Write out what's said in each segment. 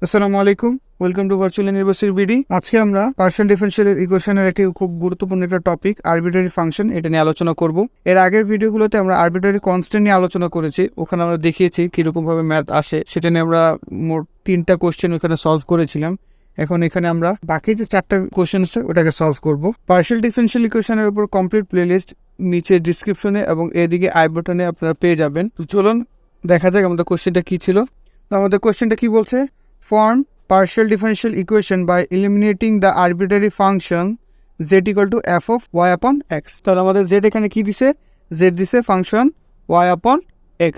আসসালামু আলাইকুম, welcome to virtual university BD. আজকে আমরা পার্শিয়াল ডিফারেনশিয়াল ইকুয়েশনের একটি খুব গুরুত্বপূর্ণ একটা টপিক আরবিট্রারি ফাংশন, এটা নিয়ে আলোচনা করব। এর আগের ভিডিওগুলোতে আমরা আরবিট্রারি কনস্ট্যান্ট নিয়ে আলোচনা করেছি, ওখানে আমরা দেখিয়েছি কিরকম ভাবে ম্যাথ আসে, সেটা নিয়ে আমরা মোট 3টা কোশ্চেন ওখানে সলভ করেছিলাম। এখন এখানে আমরা বাকি যে 4টা কোশ্চেন আছে ওটাকে সলভ করব। পার্শিয়াল ডিফারেনশিয়াল ইকুয়েশনের উপর কমপ্লিট প্লেলিস্ট নিচে ডিসক্রিপশনে এবং এদিকে আই বাটনে আপনারা পেয়ে যাবেন। তো চলুন দেখা যাক আমাদের কোশ্চেনটা কি ছিল। তো আমাদের কোশ্চেনটা কি বলছে, form partial differential equation by eliminating the arbitrary function z equal to f of y upon x। তাহলে আমাদের z এখানে কি দিছে, z দিছে ফাংশন y upon x,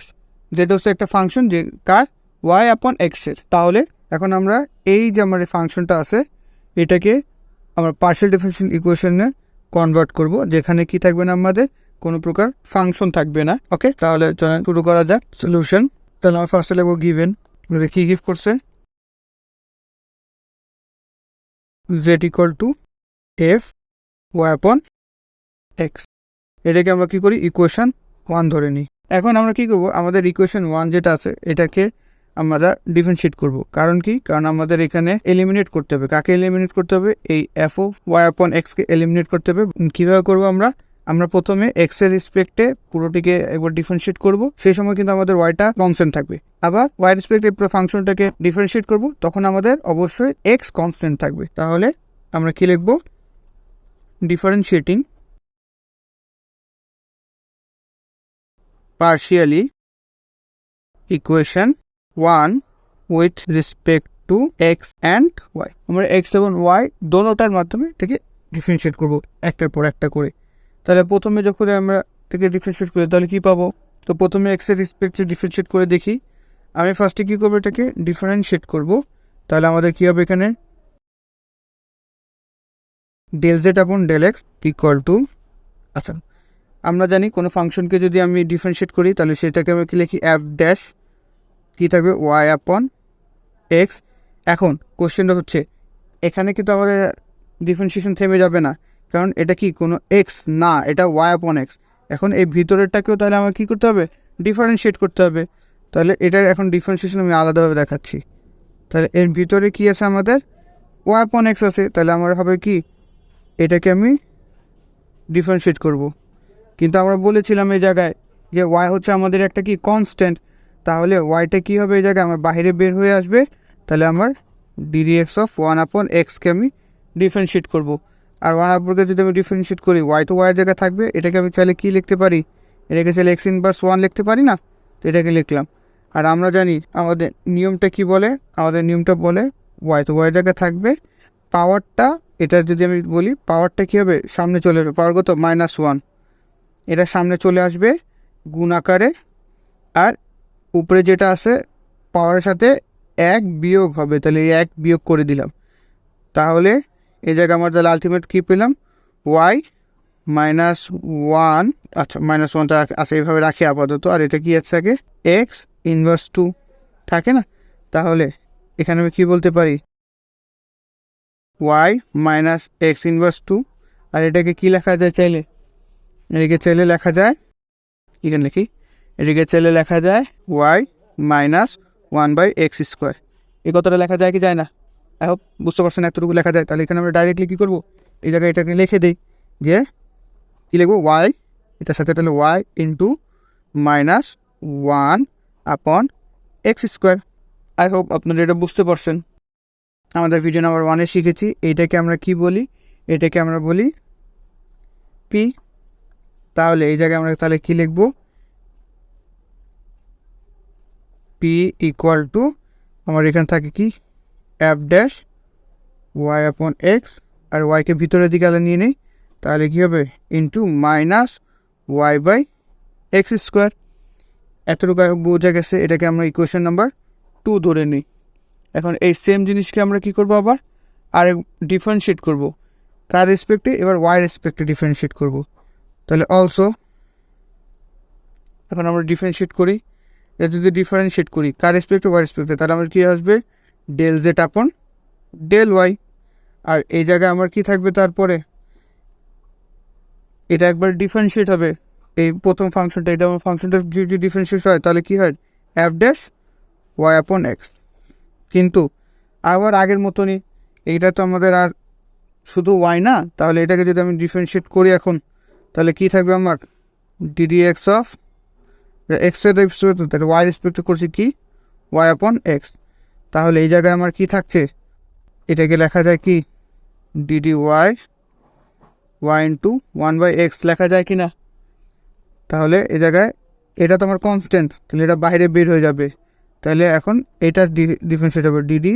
যেটা হচ্ছে একটা ফাংশন যে কার y upon x এর। তাহলে এখন আমরা এই যে আমার ফাংশনটা আছে এটাকে আমরা পার্শিয়াল ডিফারেনশিয়াল ইকুয়েশনে কনভার্ট করব, যেখানে কি থাকবে না, আমাদের কোনো প্রকার ফাংশন থাকবে না। ওকে, তাহলে শুরু করা যাক সলিউশন। তাহলে আমরা ফার্স্টে লিখব গিভেন, কি গিভ করছে z equal to f y upon x। এটাকে আমরা কি করি, ইকুয়েশন 1 ধরে নিই। এখন আমরা কি করব, আমাদের ইকুয়েশন 1 যেটা আছে এটাকে আমরা ডিফারেনশিয়েট করব। কারণ কি, কারণ আমাদের এখানে এলিমিনেট করতে হবে। কাকে এলিমিনেট করতে হবে, এই f of y upon x K eliminate করতে হবে। কিভাবে করব, আমরা প্রথমে x এর রেসপেক্টে পুরোটিকে একবার ডিফারেনশিয়েট করব, সেই সময় কিন্তু আমাদের yটা কনস্ট্যান্ট থাকবে। আবার y রেসপেক্টে পুরো ফাংশনটাকে ডিফারেনশিয়েট করব, তখন আমাদের অবশ্যই x কনস্ট্যান্ট থাকবে। তাহলে আমরা কি লিখব, ডিফারেনশিয়েটিং partially equation 1 with respect to x and y। আমরা x এবং y দোনোটার মাধ্যমে এটাকে ডিফারেনশিয়েট করব একটার পর একটা করে। তাহলে প্রথমে যখন আমরা এটাকে ডিফারেনশিয়েট করি তাহলে কি পাবো, তো প্রথমে x এর রেসপেক্টে ডিফারেনশিয়েট করে দেখি। আমি ফার্স্টে কি করব, এটাকে ডিফারেনশিয়েট করব। তাহলে আমাদের কি হবে, এখানে ডেল জেড আপন ডেল এক্স ইকুয়াল টু, আচ্ছা আমরা জানি কোনো ফাংশনকে যদি আমি ডিফারেনশিয়েট করি তাহলে সেটাকে আমি কি লিখি, এফ ড্যাশ কী থাকবে, ওয়াই আপন এক্স। এখন কোশ্চেনটা হচ্ছে এখানে কিন্তু আমাদের ডিফারেন্সিয়েশন থেমে যাবে না, কারণ এটা কি কোনো এক্স না, এটা ওয়াই আপন এক্স। এখন এই ভিতরেরটাকেও তাহলে আমার কী করতে হবে, ডিফারেন্সিয়েট করতে হবে। তাহলে এটার এখন ডিফারেন্সিয়েশন আমি আলাদাভাবে দেখাচ্ছি। তাহলে এর ভিতরে কি আছে, আমাদের ওয়াই আপন এক্স আছে। তাহলে আমার হবে কি, এটাকে আমি ডিফারেন্সিয়েট করব। কিন্তু আমরা বলেছিলাম এই জায়গায় যে ওয়াই হচ্ছে আমাদের একটা কি কনস্ট্যান্ট, তাহলে ওয়াইটা কী হবে, এই জায়গায় আমার বাইরে বের হয়ে আসবে। তাহলে আমার ডিডিএক্স অফ 1 আপন এক্সকে আমি ডিফারেন্সিয়েট করব। আর 1 আপনকে যদি আমি ডিফারেন্সিয়েট করি, ওয়াই তো ওয়াইয়ের জায়গায় থাকবে, এটাকে আমি চাইলে কী লিখতে পারি, এটাকে চাইলে এক্স ইনভার্স 1 লিখতে পারি না, তো এটাকে লিখলাম। আর আমরা জানি আমাদের নিয়মটা কি বলে, আমাদের নিয়মটা বলে ওয়াই তো ওয়াইয়ের জায়গায় থাকবে, পাওয়ারটা এটা যদি আমি বলি পাওয়ারটা কী হবে, সামনে চলে আসবে, পাওয়ার কত, -1, এটা সামনে চলে আসবে গুণ আকারে। আর উপরে যেটা আছে পাওয়ারের সাথে 1 বিয়োগ হবে, তাহলে এই 1 বিয়োগ করে দিলাম। তাহলে এই জায়গায় আমার তাহলে আলটিমেট কী পেলাম, ওয়াই -1, আচ্ছা -1টা আচ্ছা এইভাবে রাখি আপাতত। আর এটা কি আছে আগে, এক্স ইনভার্স 2 থাকে না, তাহলে এখানে আমি কী বলতে পারি, ওয়াই মাইনাস এক্স ইনভার্স 2। আর এটাকে কী লেখা যায়, চাইলে এদিকে চাইলে লেখা যায়, এখানে লিখি, এদিকে চাইলে লেখা যায় ওয়াই -1/x²। এই কথাটা লেখা যায় কি যায় না, আই হোপ বুঝতে পারছেন, এতটুকু লেখা যায়। তাহলে এখানে আমরা ডাইরেক্টলি কী করবো, এই জায়গায় এটাকে লিখে দিই যে কী লিখবো, ওয়াই এটার সাথে তাহলে ওয়াই ইন্টু -1 আপন x²। আই হোপ আপনারা এটা বুঝতে পারছেন। আমাদের ভিডিও নাম্বার 1-এ শিখেছি এইটাকে আমরা কি বলি, এটাকে আমরা বলি পি। তাহলে এই জায়গায় আমরা তাহলে কী লিখব, পি ইকুয়াল টু, আমার এখানে থাকে কি, F dash Y upon X, আর ওয়াইকে ভিতরের দিকে আলো নিয়ে নেই, তাহলে কী হবে, ইন্টু -y/x²। এতটুকু বোঝা গেছে, এটাকে আমরা ইকুয়েশন নাম্বার 2 ধরে নিই। এখন এই সেম জিনিসকে আমরা কি করব, আবার আর ডিফারেন্সিয়েট করব, কার রেসপেক্টে, এবার ওয়াই রেসপেক্টে ডিফারেন্সিয়েট করব। তাহলে অলসো এখন আমরা ডিফারেন্সিয়েট করি, এটা যদি ডিফারেন্সিয়েট করি কার রেসপেক্টে, ওয়াই রেসপেক্টে, তাহলে আমার কী আসবে, ডেল জেড আপন ডেল ওয়াই। আর এই জায়গায় আমার কি থাকবে, তারপরে এটা একবার ডিফারেন্সিয়েট হবে, এই প্রথম ফাংশনটা, এটা আমার ফাংশনটা যদি ডিফারেন্সিয়েট হয় তাহলে কী হয়, F dash Y upon x. কিন্তু আবার আগের মতনই, এইটা তো আমাদের আর শুধু ওয়াই না, তাহলে এটাকে যদি আমি ডিফারেন্সিয়েট করি এখন, তাহলে কি থাকবে আমার ডিডি এক্স অফ এক্সের রেসপেক্ট, তাহলে ওয়াই রেসপেক্ট করছি কি ওয়াই আপন এক্স। তাহলে এই জায়গায় আমার কি থাকছে, এটাকে লেখা যায় কি DD Y Y into 1/x লেখা যায় কি না। তাহলে এই জায়গায় এটা তো আমার কনস্ট্যান্ট, তাহলে এটা বাইরে বের হয়ে যাবে। তাহলে এখন এটা ডিফারেন্সিয়েট হবে ডিডি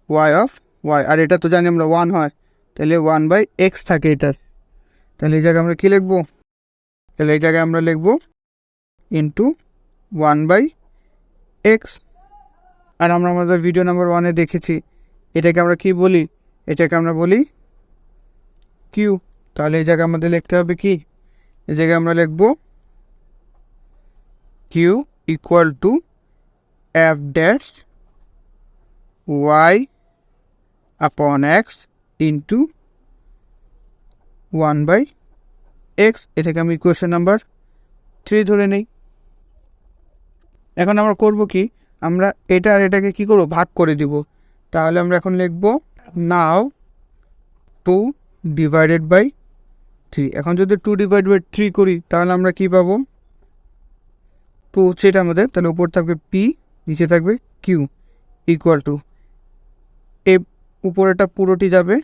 ওয়াই অফ ওয়াই, আর এটা তো জানি আমরা 1 হয়, তাহলে 1/x থাকে এটার। তাহলে এই জায়গায় আমরা কী লিখবো, তাহলে এই জায়গায় আমরা লিখবো ইন্টু 1/x। আর আমরা আমাদের ভিডিও নাম্বার 1-এ দেখেছি এটাকে আমরা কি বলি, এটাকে আমরা বলি কিউ। তাহলে এই জায়গায় আমাদের লিখতে হবে কি, এই জায়গায় আমরা লিখবো Q equal to F dash Y upon X into 1/x। এটাকে আমি ইকুয়েশন নাম্বার 3 ধরে নেই। এখন আমরা করব কি, আমরা এটা আর এটাকে কি করব, ভাগ করে দিব। তাহলে আমরা এখন লিখব নাও 2 ডিভাইডেড বাই 3। এখন যদি 2 ডিভাইড বাই 3 করি তাহলে আমরা কি পাবো, 2 হচ্ছে এটা আমাদের, তাহলে উপর থাকবে পি, নিচে থাকবে কিউ ইকুয়াল টু এ, উপরেটা পুরোটি যাবে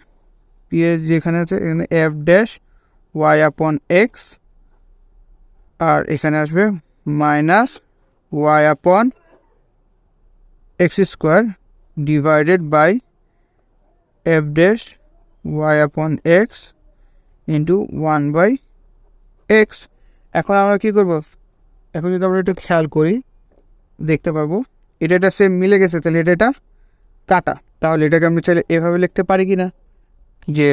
পি এর যেখানে আছে এখানে F dash Y upon X, আর এখানে আসবে minus Y upon X square divided by F dash Y upon X into 1/x। এখন আমরা কী করব, এখন যদি আমরা একটু খেয়াল করি দেখতে পাবো এটা সেম মিলে গেছে, তাহলে এটা কাটা। তাহলে এটাকে আমরা চাইলে এভাবে লিখতে পারি কি না, যে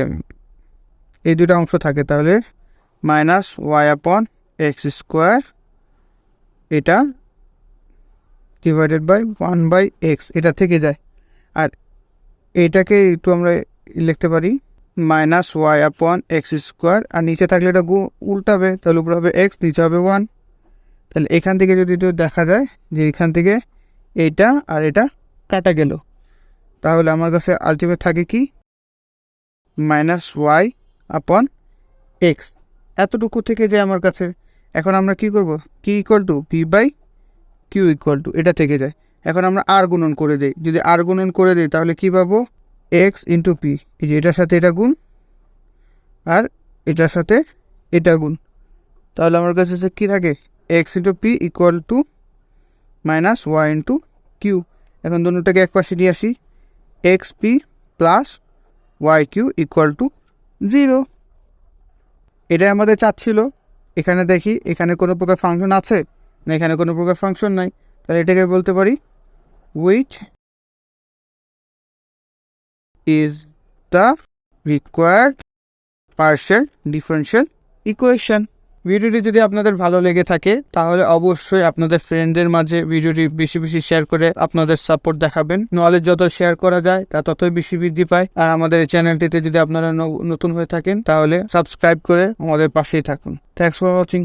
এই দুটো অংশ থাকে, তাহলে minus Y upon X square এটা ডিভাইডেড বাই 1/x, এটা থেকে যায়। আর এইটাকে একটু আমরা লিখতে পারি minus Y upon X square, আর নিচে থাকলে এটা উল্টাবে, তাহলে উপরে হবে এক্স, নিচে হবে 1। তাহলে এখান থেকে যদি একটু দেখা যায় যে এখান থেকে এইটা আর এটা কাটা গেল, তাহলে আমার কাছে আলটিমেট থাকে কি মাইনাস ওয়াই আপন এক্স, এতটুকু থেকে যায় আমার কাছে। এখন আমরা কি করব, কি equal to P by Q equal to এটা থেকে যায়। এখন আমরা আর গুণন করে দিই, যদি আর গুণন করে দিই তাহলে কি পাবো, এক্স ইন্টু পি, এই যে এটার সাথে এটা গুণ আর এটার সাথে এটা গুণ, তাহলে আমার কাছে কী থাকে X into P equal to minus Y into Q. এখন দুটোটাকে এক পাশে নিয়ে আসি, X P plus Y Q equal to 0। এটাই আমাদের চাচ্ছিল। এখানে দেখি এখানে কোনো প্রকার ফাংশন আছে না, এখানে কোনো প্রকার ফাংশন নাই, তাহলে এটাকে বলতে পারি which is the required partial differential equation। ভিডিওটি যদি আপনাদের ভালো লেগে থাকে তাহলে অবশ্যই আপনাদের ফ্রেন্ডদের মাঝে ভিডিওটি বেশি বেশি শেয়ার করে আপনাদের সাপোর্ট দেখাবেন। নলেজ যত শেয়ার করা যায় তা ততই বেশি বৃদ্ধি পায়। আর আমাদের এই চ্যানেলটিতে যদি আপনারা নতুন হয়ে থাকেন তাহলে সাবস্ক্রাইব করে আমাদের পাশেই থাকুন। Thanks for watching.